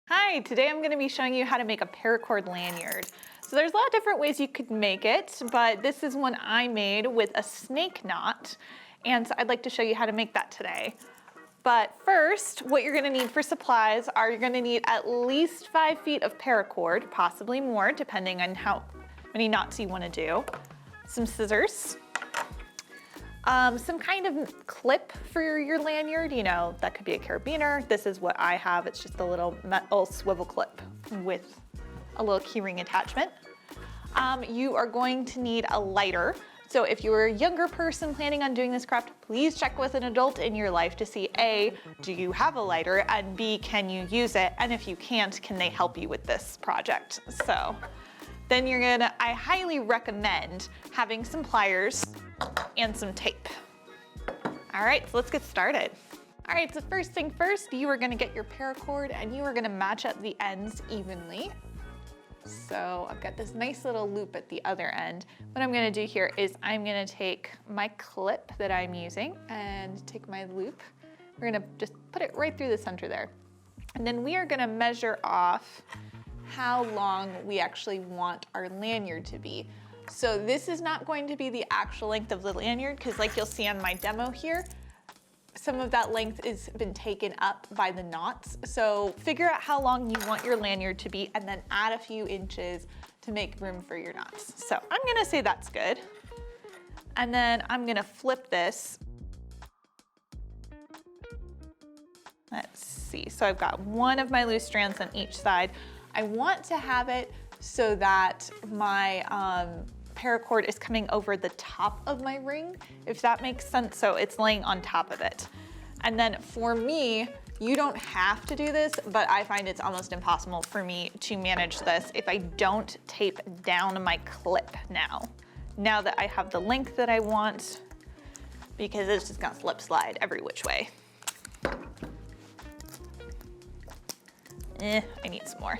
Hi, today I'm going to be showing you how to make a paracord lanyard. So there's a lot of different ways you could make it, but this is one I made with a snake knot, and so I'd like to show you how to make that today. But first, what you're going to need for supplies are you're going to need at least 5 feet of paracord, possibly more, depending on how many knots you want to do. Some scissors. Some kind of clip for your lanyard, that could be a carabiner. This is what I have. It's just a little metal swivel clip with a little keyring attachment. You are going to need a lighter. So if you're a younger person planning on doing this craft, please check with an adult in your life to see A, do you have a lighter, and B, can you use it? And if you can't, can they help you with this project? So then I highly recommend having some pliers and some tape. All right, so let's get started. All right, so first thing first, you are gonna get your paracord and you are gonna match up the ends evenly. So I've got this nice little loop at the other end. What I'm gonna do here is I'm gonna take my clip that I'm using and take my loop. We're gonna just put it right through the center there. And then we are gonna measure off how long we actually want our lanyard to be. So this is not going to be the actual length of the lanyard because like you'll see on my demo here, some of that length has been taken up by the knots. So figure out how long you want your lanyard to be and then add a few inches to make room for your knots. So I'm gonna say that's good. And then I'm gonna flip this. Let's see, so I've got one of my loose strands on each side. I want to have it so that my paracord is coming over the top of my ring, if that makes sense. So it's laying on top of it. And then for me, you don't have to do this, but I find it's almost impossible for me to manage this if I don't tape down my clip now that I have the length that I want, because it's just gonna slip slide every which way. I need some more.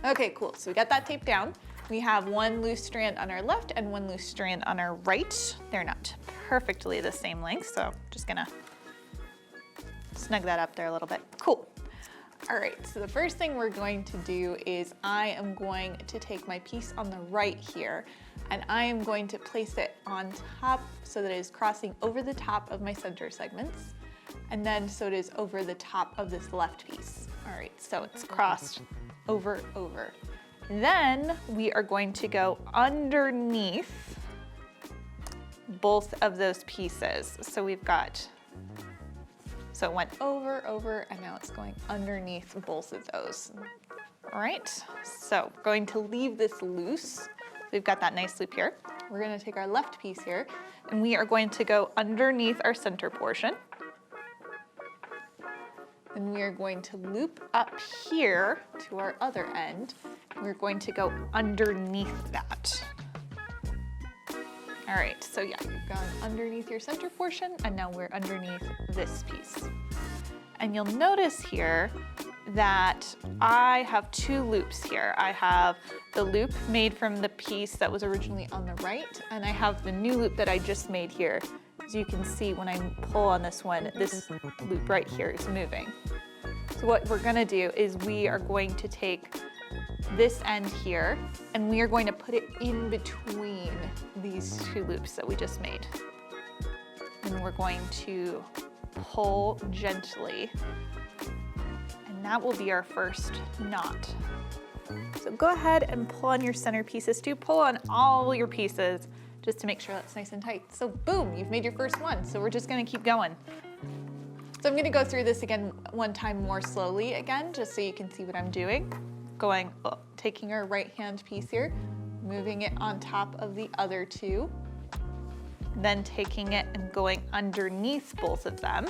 Okay, cool, so we got that taped down. We have one loose strand on our left and one loose strand on our right. They're not perfectly the same length, so just gonna snug that up there a little bit. Cool. All right, so the first thing we're going to do is I am going to take my piece on the right here and I am going to place it on top so that it is crossing over the top of my center segments, and then so it is over the top of this left piece. All right, so it's crossed over. Then we are going to go underneath both of those pieces. So we've got, so it went over, and now it's going underneath both of those. All right, so going to leave this loose. We've got that nice loop here. We're gonna take our left piece here, and we are going to go underneath our center portion. And we are going to loop up here to our other end. We're going to go underneath that. All right, so yeah, you've gone underneath your center portion and now we're underneath this piece. And you'll notice here that I have 2 loops here. I have the loop made from the piece that was originally on the right, and I have the new loop that I just made here. As you can see, when I pull on this one, this loop right here is moving. So what we're gonna do is we are going to take this end here and we are going to put it in between these 2 loops that we just made. And we're going to pull gently, and that will be our first knot. So go ahead and pull on your center pieces too. Pull on all your pieces just to make sure that's nice and tight. So boom, you've made your first one. So we're just gonna keep going. So I'm gonna go through this again one time more slowly again, just so you can see what I'm doing. Going, taking our right hand piece here, moving it on top of the other 2, then taking it and going underneath both of them.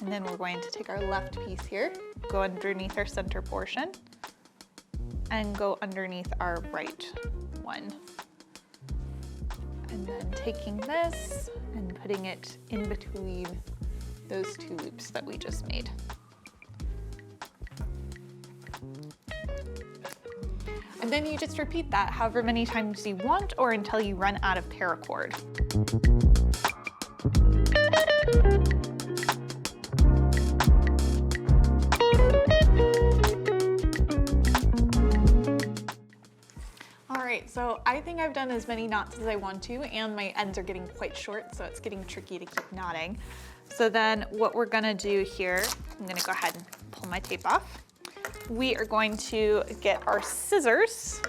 And then we're going to take our left piece here, go underneath our center portion, and go underneath our right one. And then taking this and putting it in between those 2 loops that we just made. And then you just repeat that however many times you want or until you run out of paracord. All right, so I think I've done as many knots as I want to, and my ends are getting quite short, so it's getting tricky to keep knotting. So then what we're gonna do here, I'm gonna go ahead and pull my tape off. We are going to get our scissors,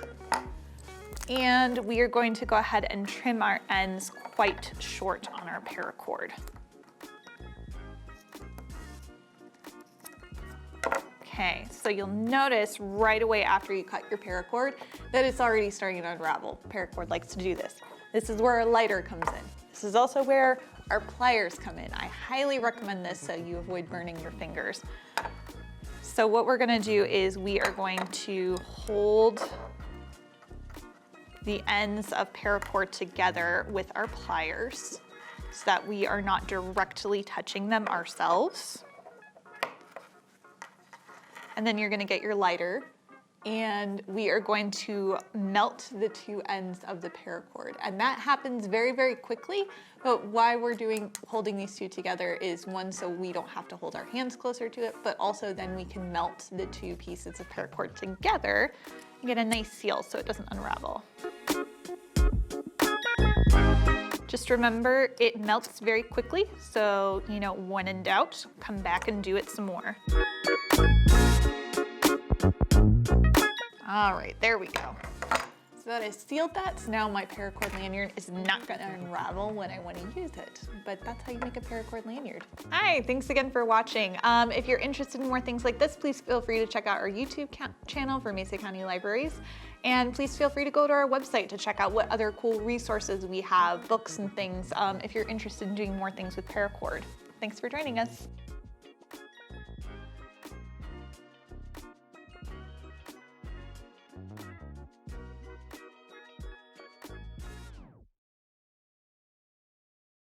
and we are going to go ahead and trim our ends quite short on our paracord. Okay, so you'll notice right away after you cut your paracord that it's already starting to unravel. Paracord likes to do this. This is where our lighter comes in. This is also where our pliers come in. I highly recommend this so you avoid burning your fingers. So what we're gonna do is we are going to hold the ends of paracord together with our pliers so that we are not directly touching them ourselves. And then you're gonna get your lighter, and we are going to melt the two ends of the paracord. And that happens very, very quickly, but why we're holding these two together is one, so we don't have to hold our hands closer to it, but also then we can melt the two pieces of paracord together and get a nice seal so it doesn't unravel. Just remember, it melts very quickly, so when in doubt, come back and do it some more. All right, there we go. So that I sealed that, so now my paracord lanyard is not gonna unravel when I wanna use it. But that's how you make a paracord lanyard. Hi, thanks again for watching. If you're interested in more things like this, please feel free to check out our YouTube channel for Mesa County Libraries. And please feel free to go to our website to check out what other cool resources we have, books and things, if you're interested in doing more things with paracord. Thanks for joining us.